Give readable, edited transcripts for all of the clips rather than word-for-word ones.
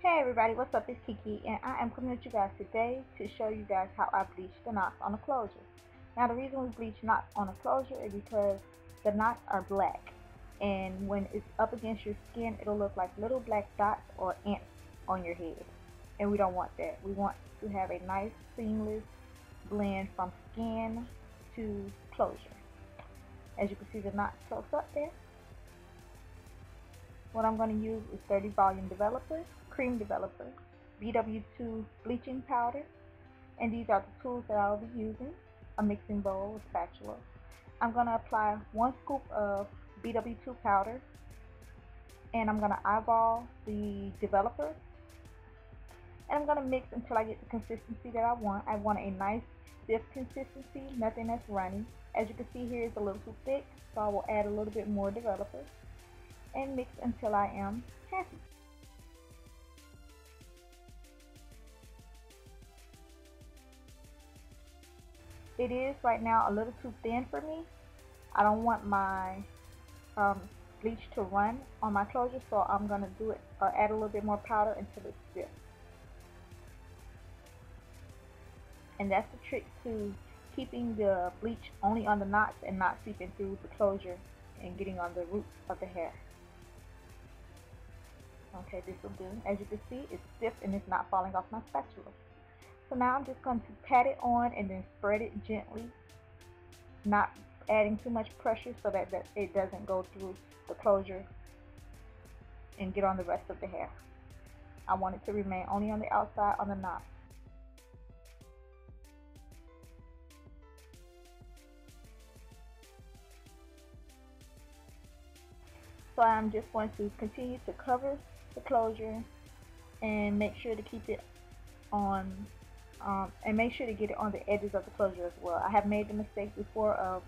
Hey everybody, what's up? It's Kiki and I am coming at you guys today to show you guys how I bleach the knots on the closure. Now the reason we bleach knots on the closure is because the knots are black, and when it's up against your skin it'll look like little black dots or ants on your head, and we don't want that. We want to have a nice seamless blend from skin to closure. As you can see, the knots close up there. What I'm going to use is 30 volume developer, cream developer, BW2 bleaching powder, and these are the tools that I'll be using: a mixing bowl, a spatula. I'm going to apply 1 scoop of BW2 powder, and I'm going to eyeball the developer, and I'm going to mix until I get the consistency that I want. I want a nice stiff consistency, nothing that's runny. As you can see here, it's a little too thick, so I will add a little bit more developer and mix until I am happy. It is right now a little too thin for me. I don't want my bleach to run on my closure, so I'm going to do it, add a little bit more powder until it's stiff. And that's the trick to keeping the bleach only on the knots and not seeping through the closure and getting on the roots of the hair. Okay, this will do. As you can see, it's stiff and it's not falling off my spatula. So now I'm just going to pat it on and then spread it gently, not adding too much pressure so that it doesn't go through the closure and get on the rest of the hair. I want it to remain only on the outside on the knot. So I'm just going to continue to cover the closure and make sure to keep it on and make sure to get it on the edges of the closure as well. I have made the mistake before of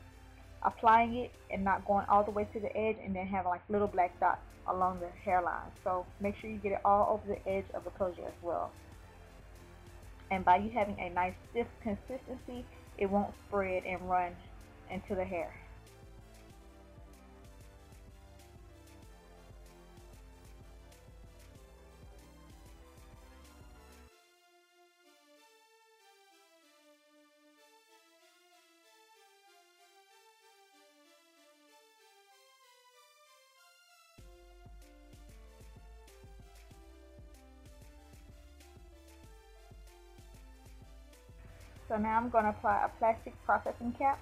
applying it and not going all the way to the edge and then having like little black dots along the hairline. So make sure you get it all over the edge of the closure as well. And by you having a nice stiff consistency, it won't spread and run into the hair. So now I'm going to apply a plastic processing cap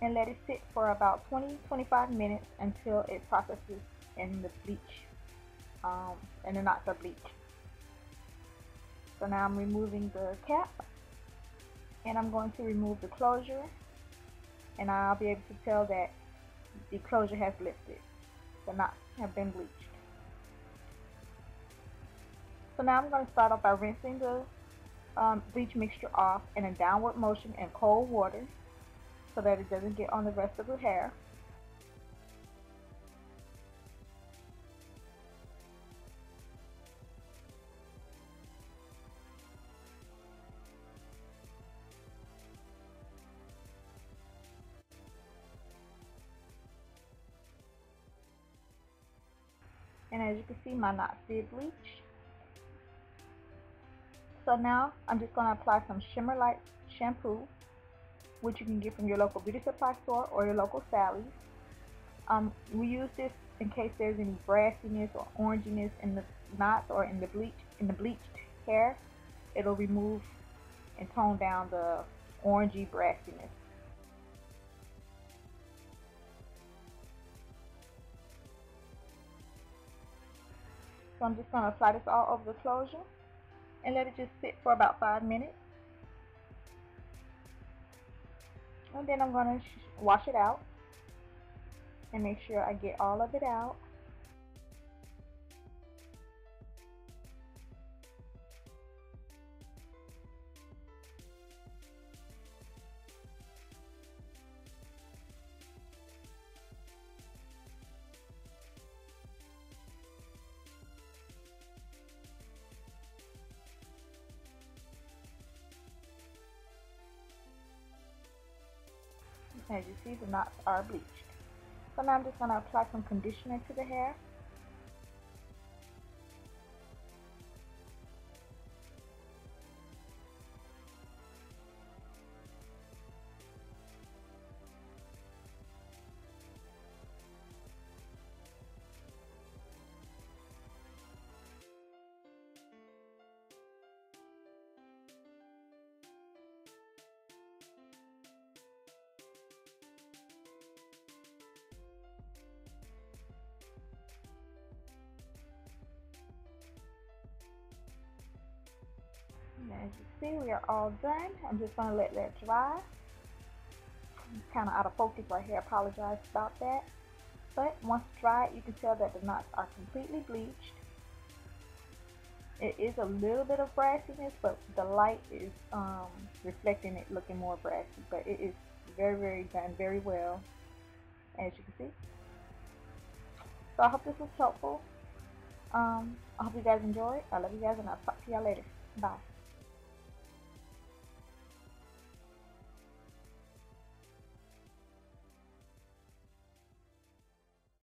and let it sit for about 20-25 minutes until it processes in the bleach, and the knots are bleached. So now I'm removing the cap and I'm going to remove the closure, and I'll be able to tell that the closure has lifted. The knots have been bleached. So now I'm going to start off by rinsing the bleach mixture off in a downward motion in cold water so that it doesn't get on the rest of the hair. And as you can see, my knots did bleach. So now I'm just going to apply some Shimmer Light shampoo, which you can get from your local beauty supply store or your local Sally's. We use this in case there's any brassiness or oranginess in the knots or in the bleached hair. It'll remove and tone down the orangey brassiness. So I'm just going to apply this all over the closure and let it just sit for about 5 minutes. And then I'm going to wash it out and make sure I get all of it out. As you see, the knots are bleached. So now I'm just going to apply some conditioner to the hair. And as you see, we are all done. I'm just going to let that dry. It's kind of out of focus right here. I apologize about that. But once dried, you can tell that the knots are completely bleached. It is a little bit of brassiness, but the light is reflecting it looking more brassy. But it is very, very done very well, as you can see. So I hope this was helpful. I hope you guys enjoyed. I love you guys, and I'll talk to y'all later. Bye.